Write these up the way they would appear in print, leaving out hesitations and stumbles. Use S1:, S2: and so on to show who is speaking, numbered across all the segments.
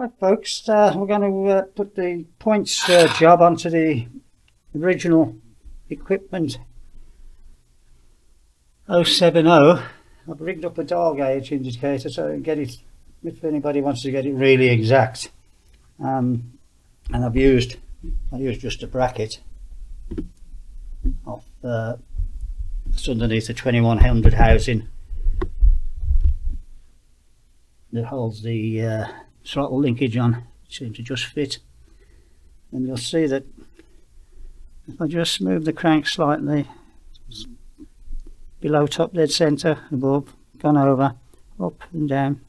S1: Right folks, we're going to put the points job onto the original equipment 070. I've rigged up a dial gauge indicator so I can get it if anybody wants to get it really exact. And I used just a bracket of it's underneath the 2100 housing that holds the throttle linkage on. It seems to just fit, and you'll see that if I just move the crank slightly below top dead center, above, gone over, up and down,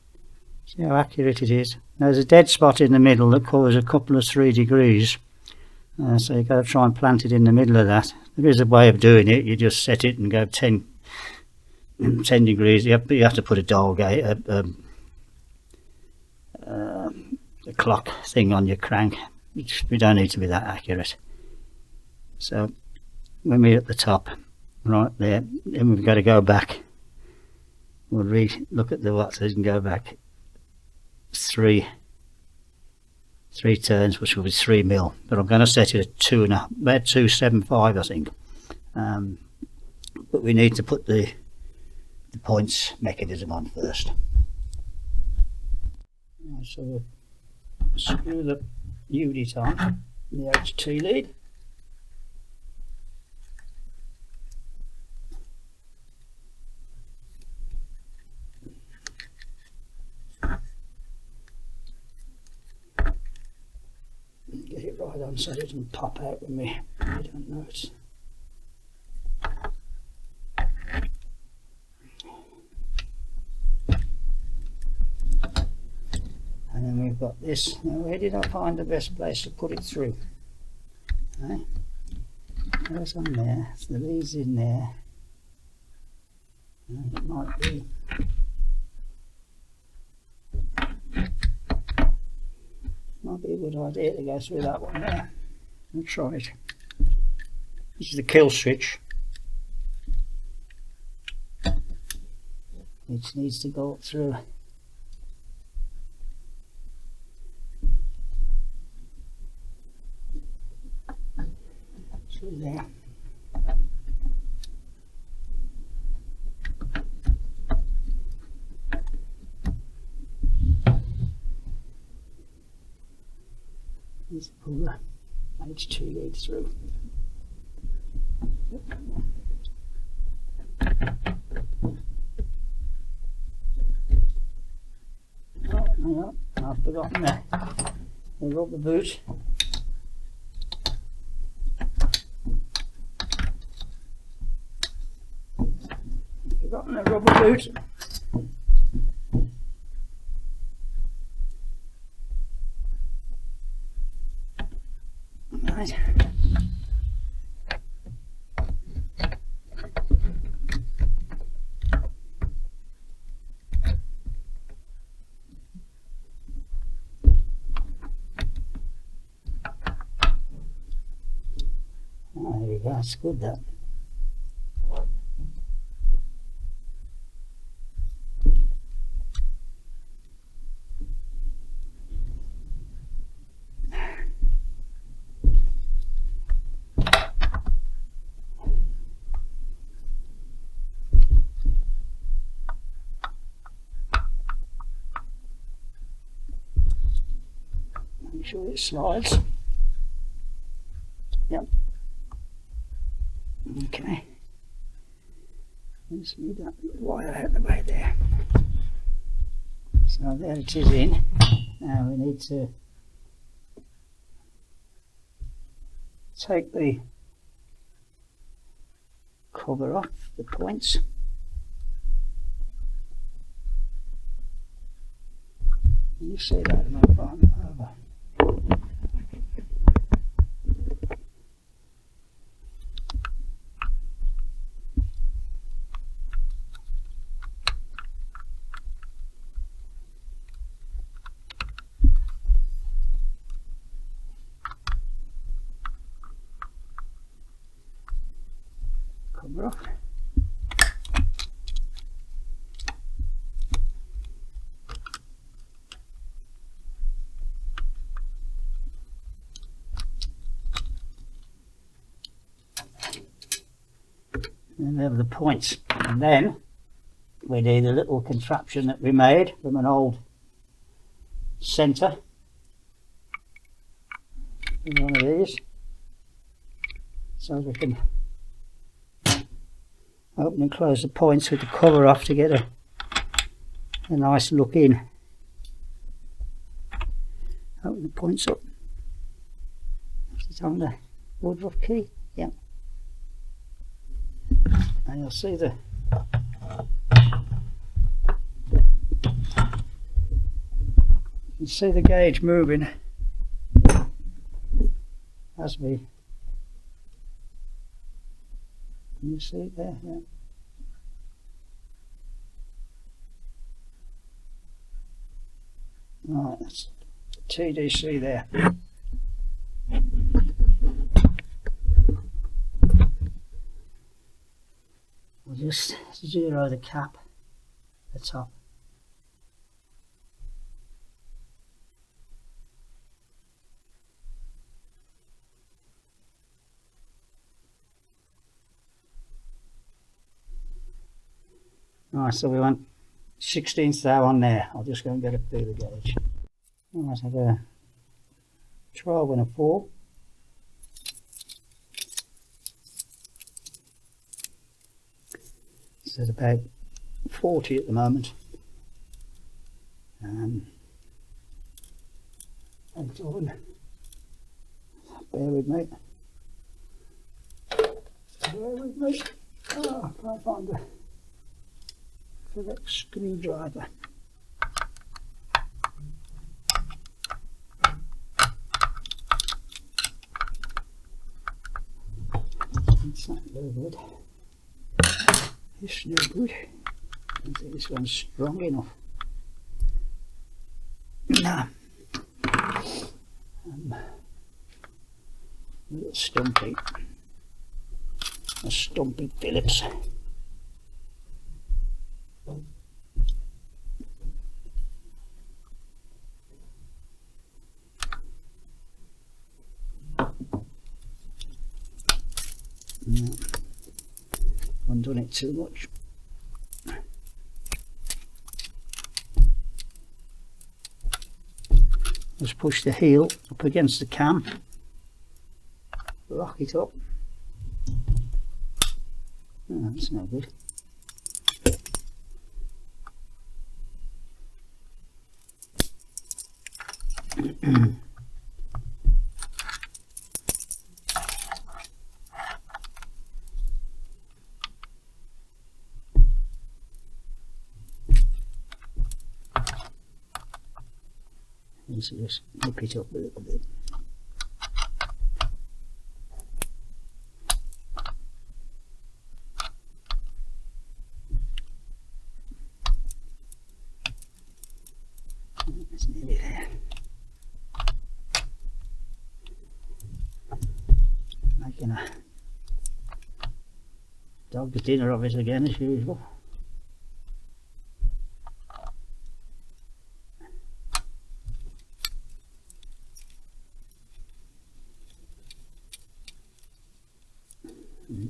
S1: see how accurate it is. Now there's a dead spot in the middle that covers a couple of 3 degrees, so you've got to try and plant it in the middle of that. There is a way of doing it. You just set it and go 10 degrees. You have to put a dial gauge, a clock thing on your crank. We don't need to be that accurate. So when we're at the top, right there, then we've got to go back. We'll look at the watts and go back three turns, which will be 3 mil. But I'm going to set it at 275, I think. But we need to put the points mechanism on first. So we'll screw the unit on the HT lead. Get it right on so it doesn't pop out when we don't know it's. And then we've got this. Now where did I find the best place to put it through? Right. There's on there, so the lead's in there. And it might be a good idea to go through that one there. I'll try it. This is the kill switch, which needs to go up through there. Let's pull the H2 lead through. Oh, hang on, I've forgotten the rubber boot. Forgotten the rubber boot. Right. Oh, there we go, that's good that. Make sure it slides. Yep. Okay. Let's move that wire out of the way there. So there it is in. Now we need to take the cover off the points. You see that in my bottom over. Cover off. And we have the points. And then we need a little contraption that we made from an old centre. One of these. So we can open and close the points with the cover off to get a nice look in. Open the points up. Is it on the woodruff key? Yeah. And you'll see the gauge moving as we. Can you see it there? Yeah. Right, that's TDC there. We'll just zero the cap at the top. Right, so we want 16th thou on there. I'll just go and get a feeler gauge. Right, I've a 12 and a 4. So it's about 40 at the moment. Thanks, Owen. Bear with me. Bear with me. Oh, I can't find the correct screwdriver. It's not very good. It's no good. I don't think this one's strong enough. No. A little stumpy. A stumpy Phillips. No. Undone it too much. Just push the heel up against the cam, lock it up. Oh, that's no good. So just nip it up a little bit. It's nearly there. Making a dog's dinner of it again as usual.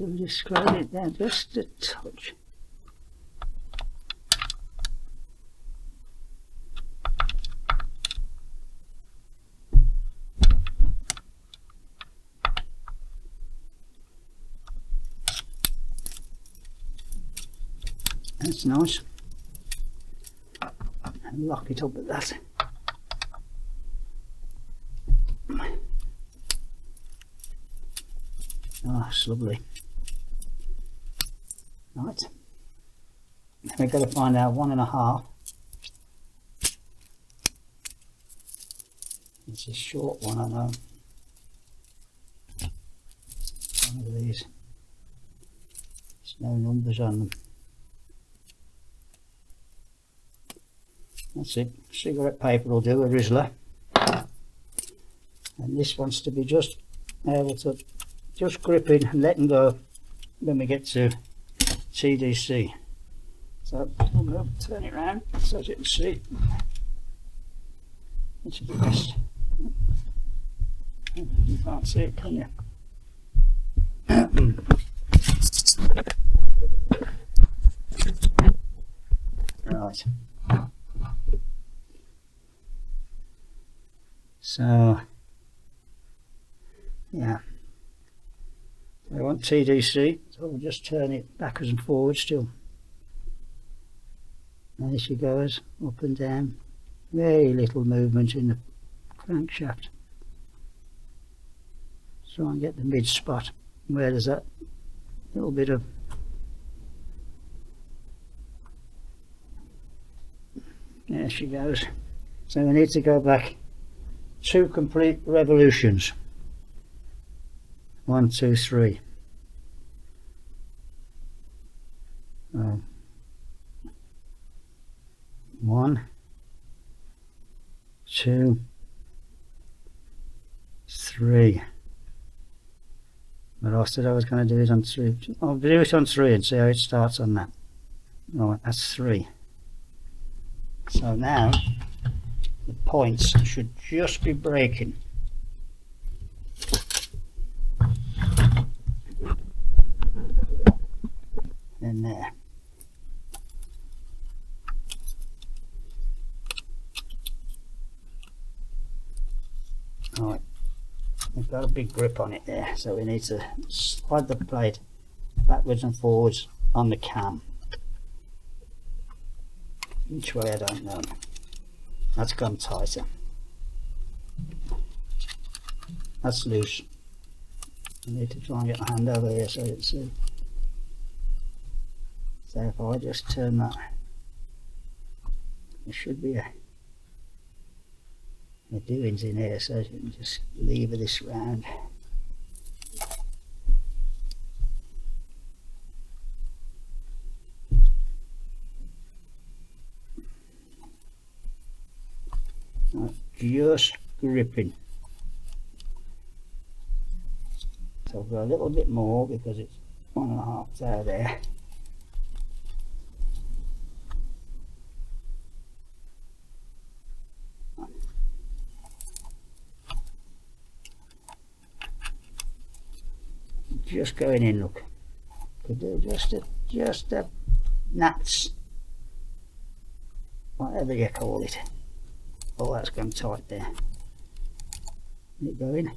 S1: We'll just slide it down just a touch. That's nice. And lock it up at that. Oh, it's lovely. Right. We've got to find out 1.5. It's a short one, I know. One of these. There's no numbers on them. That's it. Cigarette paper will do, a Rizzler. And this wants to be just able to just gripping and letting go when we get to TDC. So I'm going to turn it around so as you can see. Which is the best. You can't see it, can you? Right. So, yeah. I want TDC, so we'll just turn it backwards and forwards still. There she goes, up and down. Very little movement in the crankshaft. Try and get the mid spot where there's that little bit of there she goes. So we need to go back 2 complete revolutions. 1, 2, 3. Oh. 1, 2, 3. But I said I was going to do it on 3. I'll do it on 3 and see how it starts on that. Right, that's 3. So now the points should just be breaking. In there. Right, we've got a big grip on it there, so we need to slide the plate backwards and forwards on the cam. Which way I don't know. That's gone tighter. That's loose. I need to try and get my hand over here so you can see. So if I just turn that, there should be a doings in here, so you can just lever this round. Just gripping. So I've got a little bit more because it's 1.5 out there. Just going in, look. Could do just a gnats, whatever you call it. Oh, that's gone tight there. Is it going?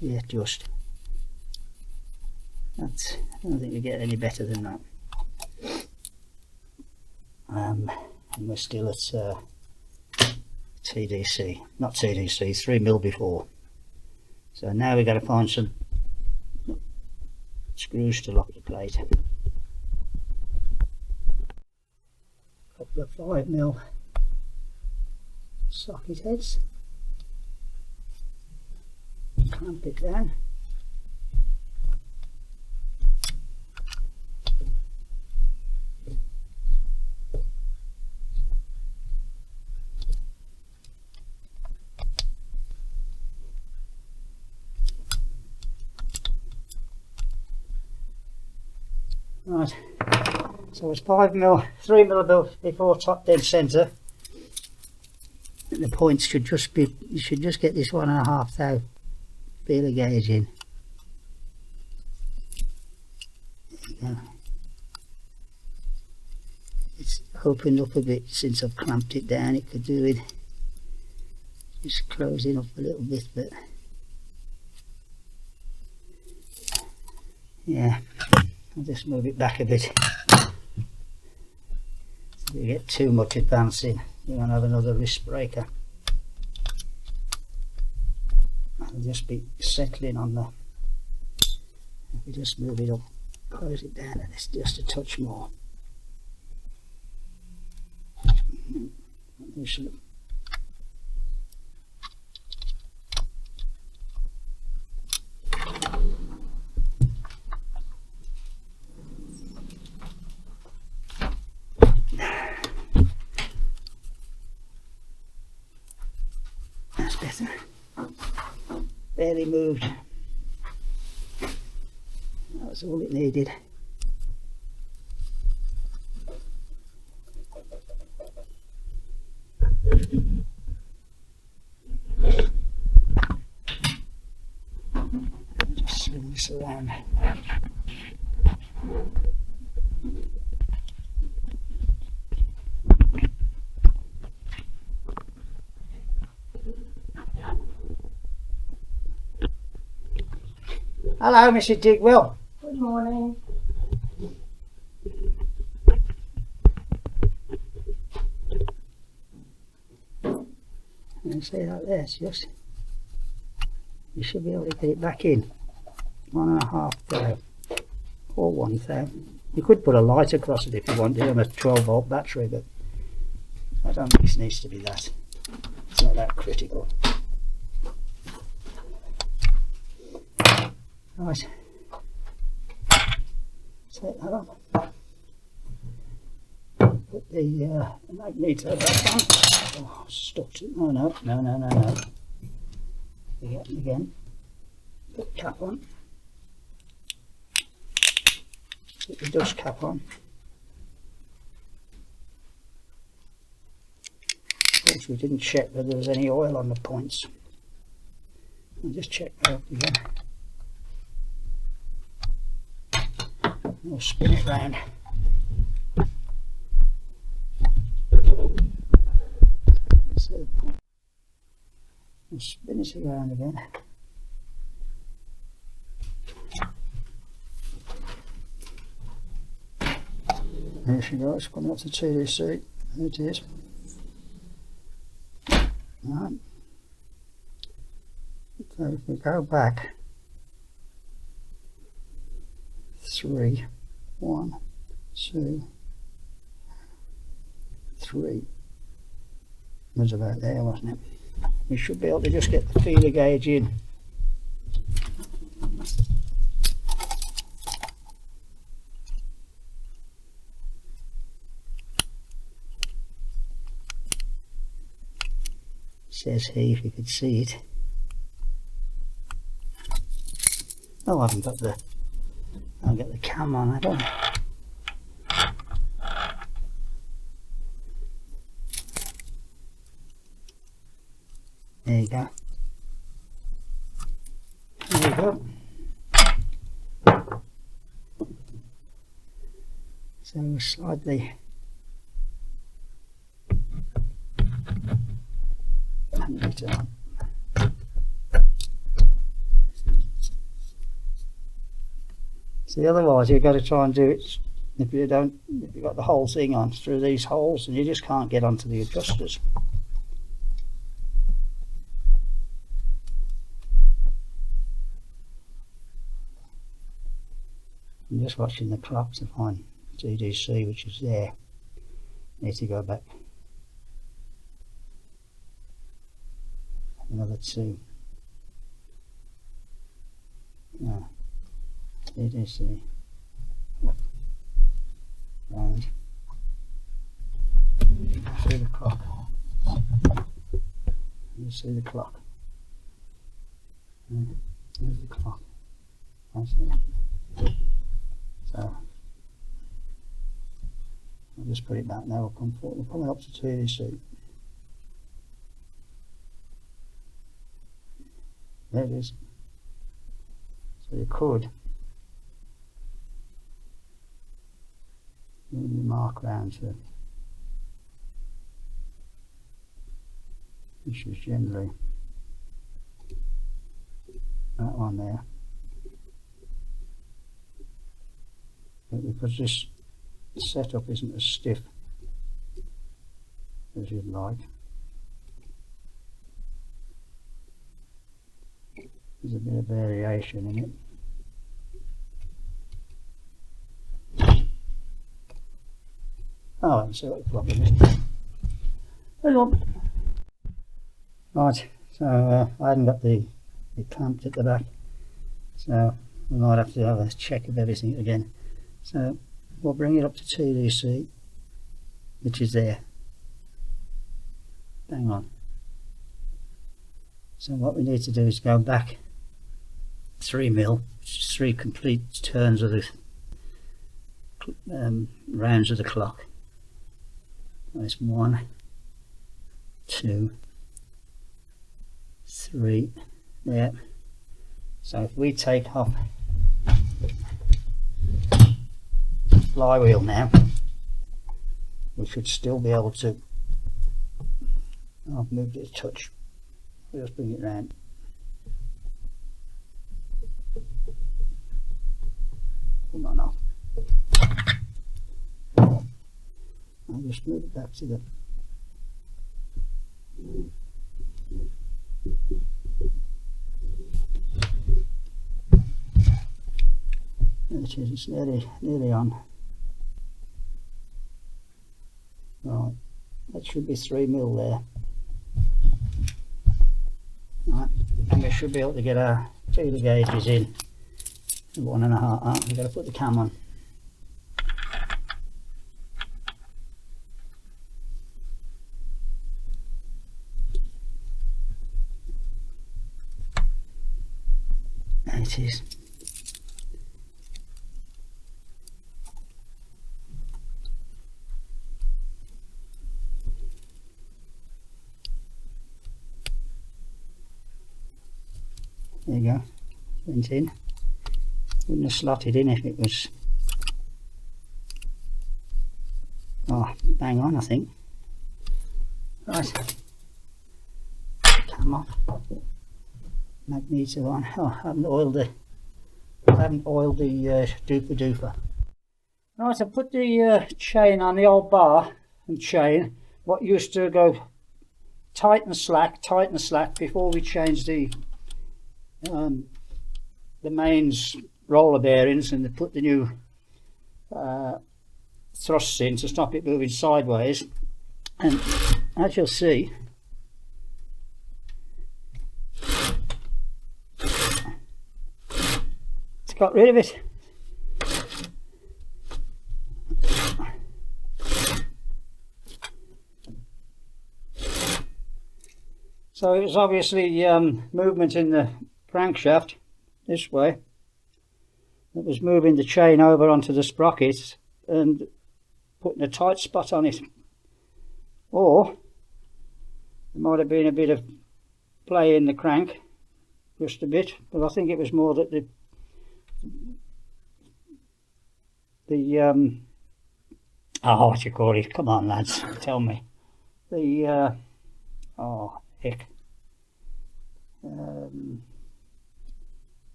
S1: Yeah, just. That's. I don't think we get any better than that. And we're still at TDC, not TDC, 3mm before. So now we've got to find some screws to lock the plate. Couple of 5mm socket heads. Clamp it down. Right, so it's 5mm, 3mm before top dead centre. The points should just be, you should just get this 1.5 thou feeler gauge in. There you go. It's opened up a bit since I've clamped it down. It could do with just closing up a little bit, but yeah, I'll just move it back a bit. If you get too much advancing, you won't have another wrist breaker. I'll just be settling on the, if you just move it up, close it down, and it's just a touch more. That's better. Barely moved. That was all it needed. Just swing this around. Hello, Mrs. Digwell.
S2: Good morning.
S1: You see that there, it's just, you should be able to get it back in. 1.5 thou, or 1 thou. You could put a light across it if you wanted on a 12-volt battery, but I don't think it needs to be that. It's not that critical. Right. Set that up. Put the magneto back on. Oh, stuck it. Oh no. Again. Put the cap on. Put the dust cap on. Of course, we didn't check whether there was any oil on the points. I'll just check that up again. We'll spin it round. So we'll spin it around again. There she goes, coming up to TDC. There it is. Right. So if we go back 3, 1, 2, 3. It was about there, wasn't it? We should be able to just get the feeler gauge in. Says here if you could see it. Oh, I haven't got the. I'll get the cam on, I don't. There you go. There you go. So we'll slide the magneto on. See, otherwise you've got to try and do it if you've got the whole thing on through these holes, and you just can't get onto the adjusters. I'm just watching the clock to find TDC, which is there. Need to go back another 2. No. TDC. Up. Round. See the clock. You see the clock. There's the clock. That's it. So I'll just put it back now. We're coming up to TDC. There it is. So you could move your mark round to, which is generally that one there. But because this setup isn't as stiff as you'd like, there's a bit of variation in it. Oh, I can see what the problem is. Hang on. Right, so I hadn't got the clamped at the back, so we might have to have a check of everything again. So we'll bring it up to TDC, which is there. Hang on. So what we need to do is go back 3 mil, which is 3 complete turns of the rounds of the clock. That's 1, 2, 3, there. So if we take off the flywheel now, we should still be able to. I've moved it a touch. I'll just bring it round. Come on now. I'll just move it back to the there it is, it's nearly on. Right, that should be 3mm there. Right, and we should be able to get our feeler gauges in. 1.5. We've got to put the cam on. There it is. There you go, went in. Wouldn't have slotted in if it was, oh, bang on I think. Right, come on, magneto on. Oh, I haven't oiled the duper. Right, I put the chain on the old bar and chain, what used to go tight and slack before we changed the mains roller bearings and put the new thrusts in to stop it moving sideways. And as you'll see, it's got rid of it. So it was obviously movement in the crankshaft this way that was moving the chain over onto the sprocket and putting a tight spot on it, or there might have been a bit of play in the crank, just a bit, but I think it was more that the oh, what you call it, come on lads, tell me, the oh heck,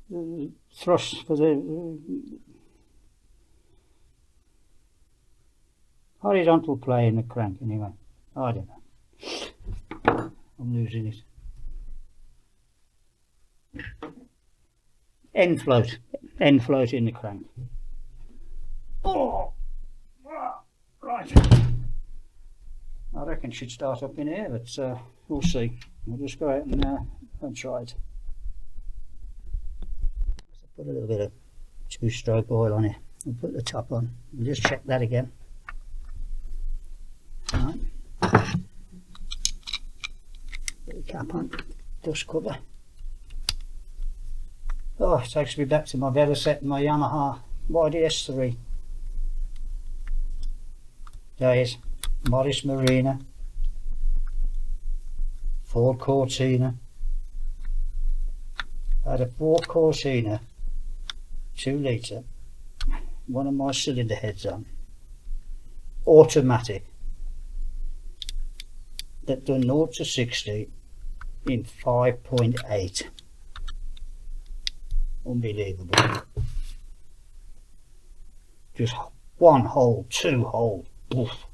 S1: the thrust for the horizontal play in the crank anyway. I don't know, I'm losing it. End float in the crank. Oh, right, I reckon it should start up in here, but we'll see. We'll just go out and try it. Put a little bit of 2-stroke oil on it and put the top on. We'll just check that again. Right. Put the cap on, dust cover. Oh, it takes me back to my Veloset and my Yamaha YDS3 days. Morris Marina, Ford Cortina. I had a Ford Cortina 2 litre, one of my cylinder heads on, automatic, that done 0 to 60 in 5.8. Unbelievable. Just 1 hole, 2 hole. Oof.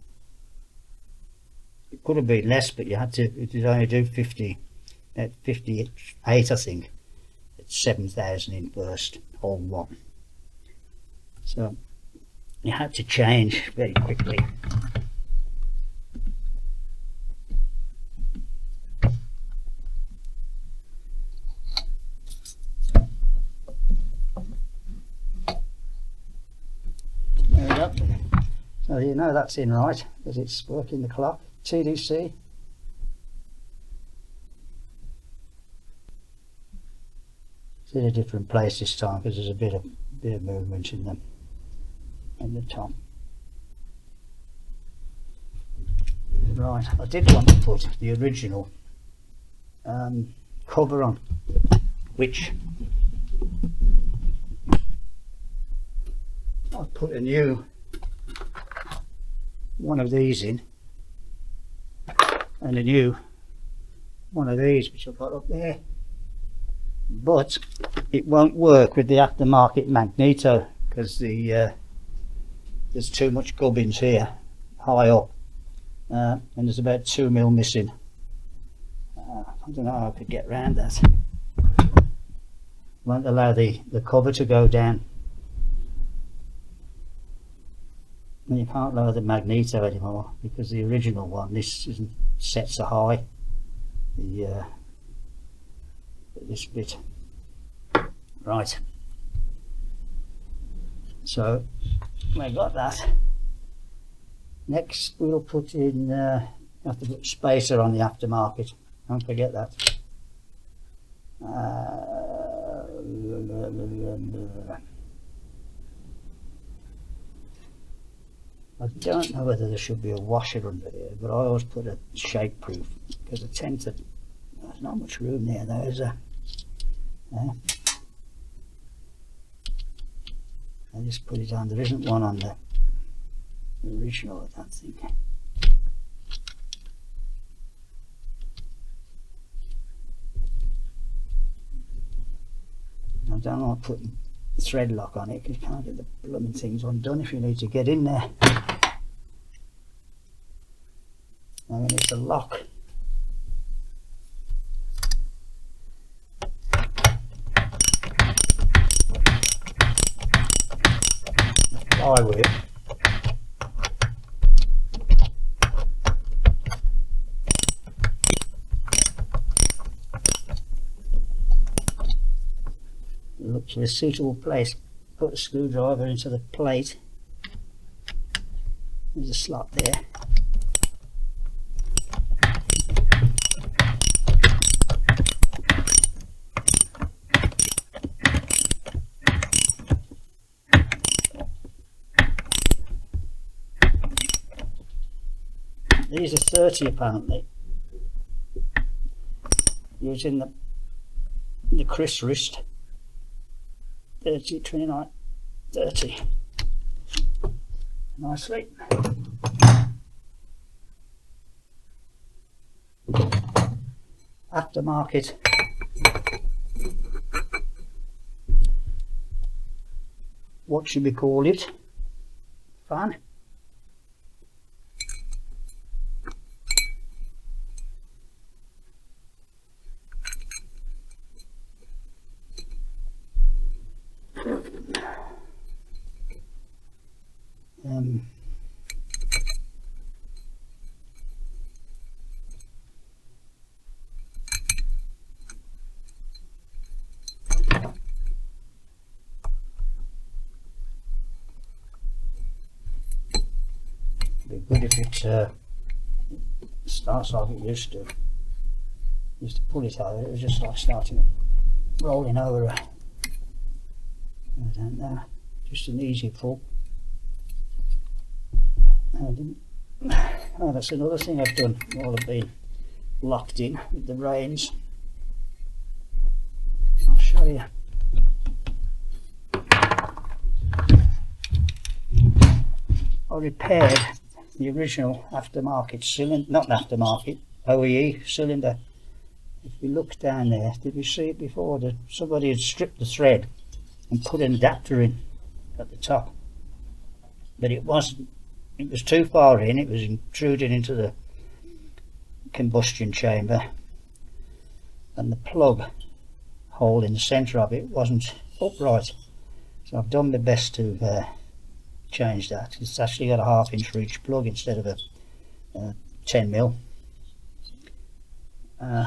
S1: It could have been less, but you had to, it did only do 50 at 58 I think. It's 7,000 in burst, hole 1. So you had to change very quickly. There we go. So you know that's in right, because it's working the clock. TDC. It's in a different place this time because there's a bit of movement in the top. Right, I did want to put the original cover on, which I put a new one of these in and a new one of these which I've got up there, but it won't work with the aftermarket magneto because there's too much gubbins here high up, and there's about 2mm missing. I don't know how I could get around that. Won't allow the cover to go down, and you can't lower the magneto anymore because the original one, this isn't set so high, this bit. Right, so I got that. Next we'll put in, have to put spacer on the aftermarket, don't forget that. I don't know whether there should be a washer under here, but I always put a shake proof because I tend to, there's not much room there though, is there? I just put it on, there isn't one on the original, I don't think. I don't want to put thread lock on it because you can't get the blooming things undone if you need to get in there. I mean, it's a lock. Plywood. Look for a suitable place. Put a screwdriver into the plate. There's a slot there. These are 30 apparently, using the Chris wrist. 30, 29, 30. Nicely. Aftermarket. What should we call it? Fan. Be good if it starts like it used to. Used to pull it over, it was just like starting it, rolling over. I don't know, just an easy pull. Oh, that's another thing I've done while I've been locked in with the reins. I'll show you. I repaired the original aftermarket cylinder, not aftermarket, OEE cylinder. If we look down there, did we see it before? That somebody had stripped the thread and put an adapter in at the top, but it wasn't. It was too far in, it was intruding into the combustion chamber, and the plug hole in the centre of it wasn't upright. So I've done my best to change that. It's actually got a 1/2 inch for each plug instead of a 10mm.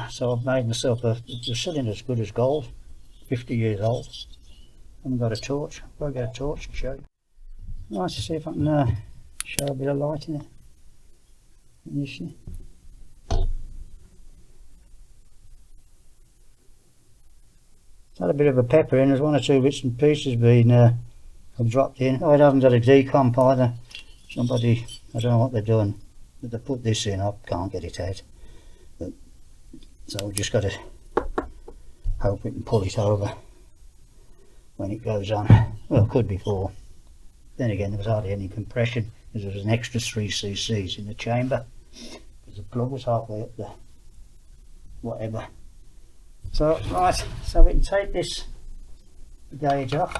S1: So I've made myself the cylinder's good as gold, 50 years old. I haven't got a torch. I'll get a torch and show you. Right, to see if I can show a bit of light in it. Can you see? It's had a bit of a pepper in. There's 1 or 2 bits and pieces been have dropped in. Oh, it hasn't got a decomp either. Somebody, I don't know what they're doing, but they put this in. I can't get it out. But, so we've just got to hope we can pull it over when it goes on. Well, it could be 4. Then again, there was hardly any compression because there was an extra 3 cc's in the chamber because the plug was halfway up there. Whatever. So right, so we can take this the gauge up.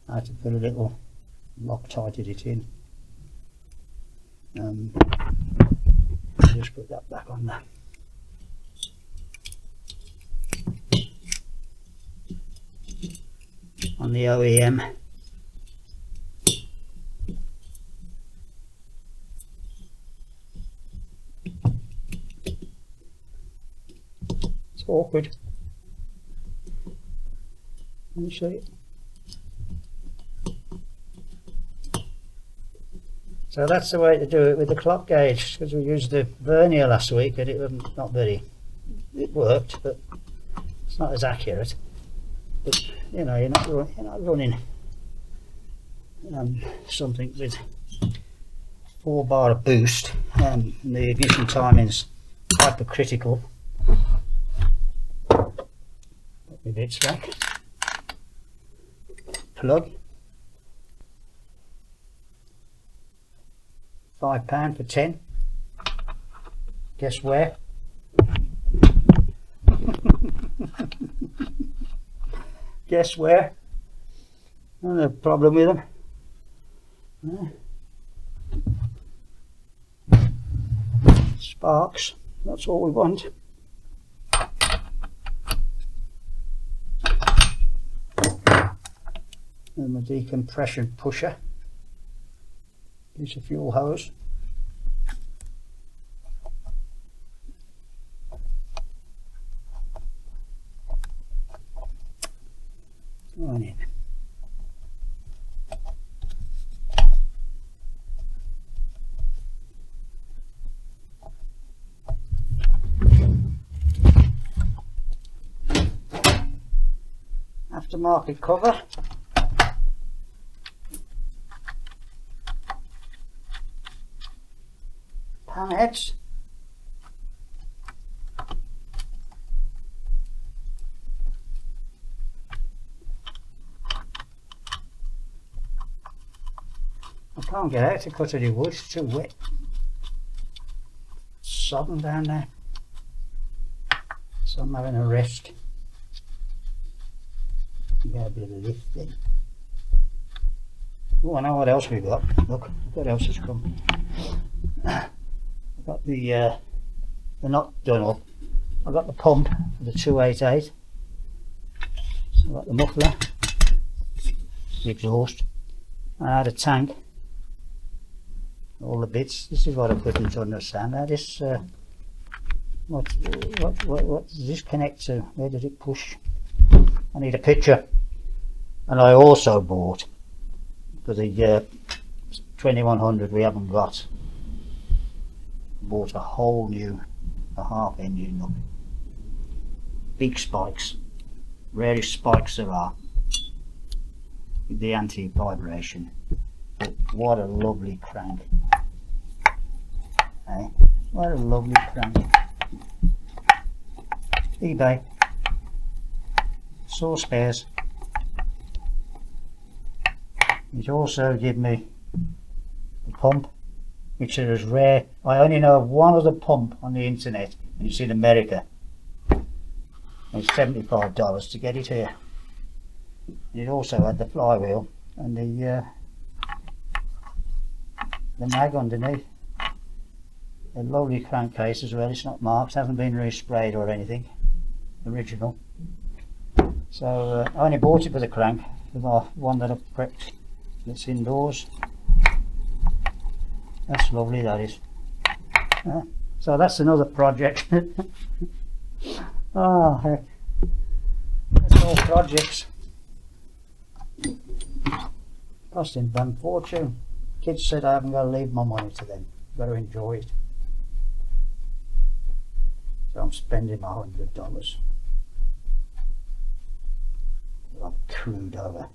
S1: I had to put a little Loctited it in. I'll just put that back on there. On the OEM. It's awkward. Let me show you. So that's the way to do it with the clock gauge, because we used the vernier last week and it wasn't not very, it worked, but it's not as accurate. But you know, you're not running something with 4 bar of boost, and the ignition timing's hypercritical. Put my bits back. Plug. £5 for 10. Guess where? Guess where? No problem with them. Sparks, that's all we want. And the decompression pusher. Piece of fuel hose. On in. Aftermarket cover. Pan heads. I can't get out to cut any wood, it's too wet. Sodden down there. So I'm having a rest. Get a bit of lift in. Oh, I know what else we've got. Look, what else has come. I've got the they're not done up. I've got the pump for the 288. So I've got the muffler, the exhaust. I had a tank. All the bits. This is what I couldn't understand. Now this, what does this connect to? Where did it push? I need a picture. And I also bought for the 2100 we haven't got. Bought a whole new, a half engine look. Big spikes, rarest spikes there are. With the anti-vibration. But what a lovely crank. Hey, what a lovely crank. eBay. Saw spares. It also gave me a pump, which is rare. I only know of one other pump on the internet, and it's in America. It's $75 to get it here. It also had the flywheel and the mag underneath. A lovely crankcase as well. It's not marked, hasn't been resprayed or anything. Original. So I only bought it for the crank, for my one that I've prepped. That's indoors. That's lovely, that is. So that's another project. Oh heck, that's all projects. Costing them fortune. Kids said I haven't got to leave my money to them. Got to enjoy it. So I'm spending my $100. I've crewed over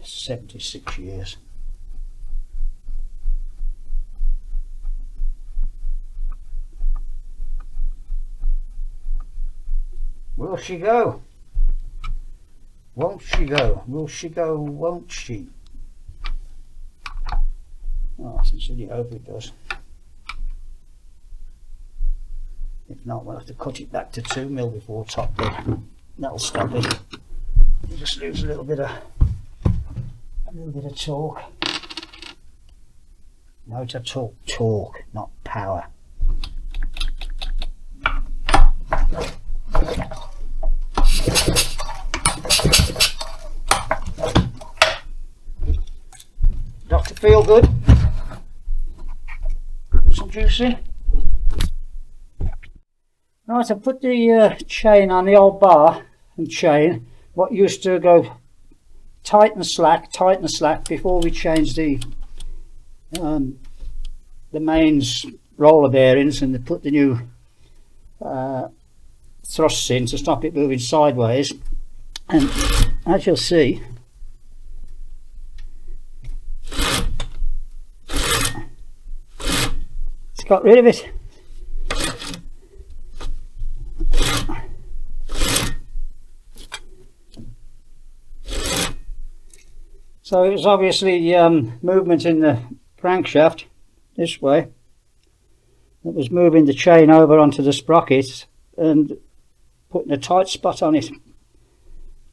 S1: 76 years. Will she go? Won't she go? Will she go? Won't she? I sincerely hope it does. If not, we'll have to cut it back to 2mm before top bed. That'll stop it. We'll just lose a little bit of torque. No, to torque, not power. Doctor, feel good? Some juicy? Right, I put the chain on the old bar and chain, what used to go tight and slack before we changed the mains roller bearings and put the new thrusts in to stop it moving sideways. And as you'll see, it's got rid of it. So it was obviously movement in the crankshaft this way that was moving the chain over onto the sprocket and putting a tight spot on it.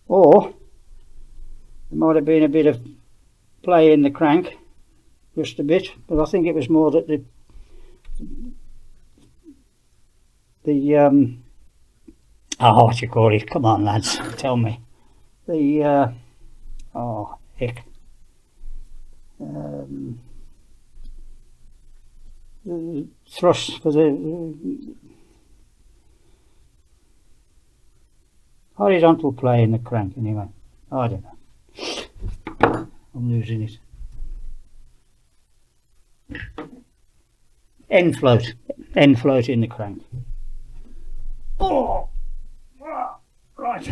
S1: Or there might have been a bit of play in the crank, just a bit, but I think it was more that oh, what you call it? Come on, lads, tell me. The oh heck. The thrust for the horizontal play in the crank, anyway. I don't know. I'm losing it. End float in the crank. Oh, right.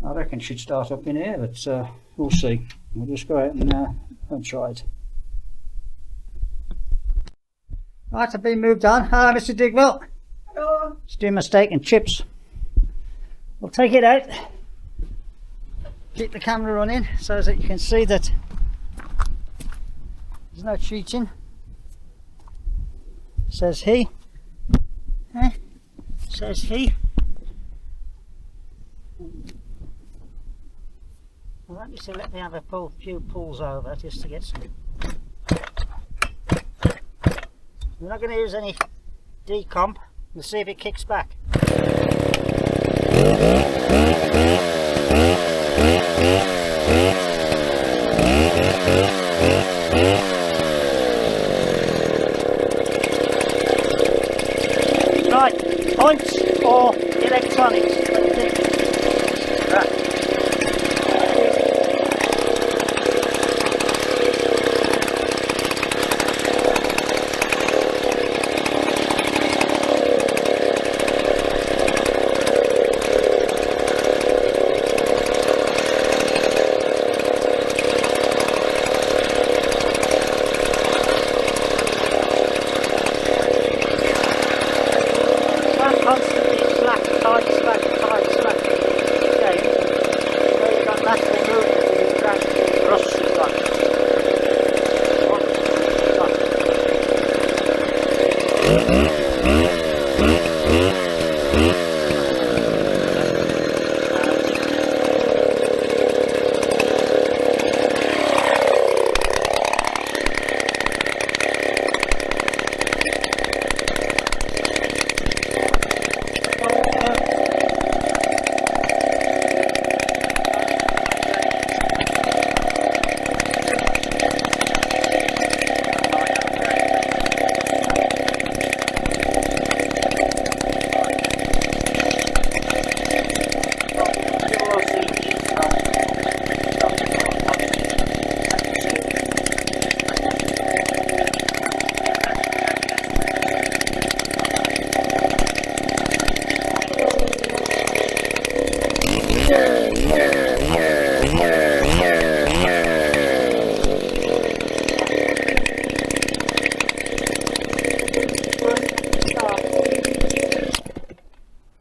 S1: I reckon she'd start up in here, but we'll see. We'll just go out and try it. Right, I've been moved on. Hello, Mr. Digwell. Hello. Just doing my steak and chips. We'll take it out. Keep the camera running so that you can see that there's no cheating. Says he. Says he. Well, that used to let me have a few pulls over just to get some. We're not going to use any decomp. We'll see if it kicks back. Right, points or electronics? What do you think? Right.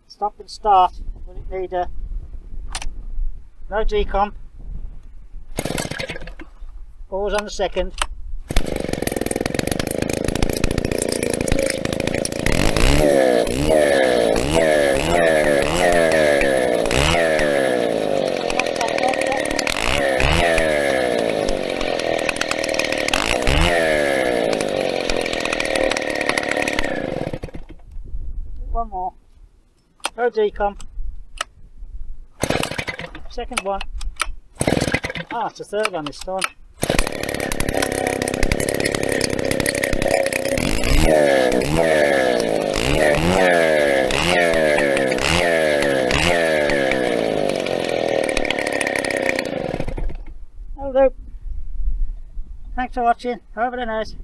S1: Stop and start. Will it need a no decomp? Pause on the second. decomp. Second one. Ah, it's the third one this time. That'll do. Thanks for watching. Over the nose.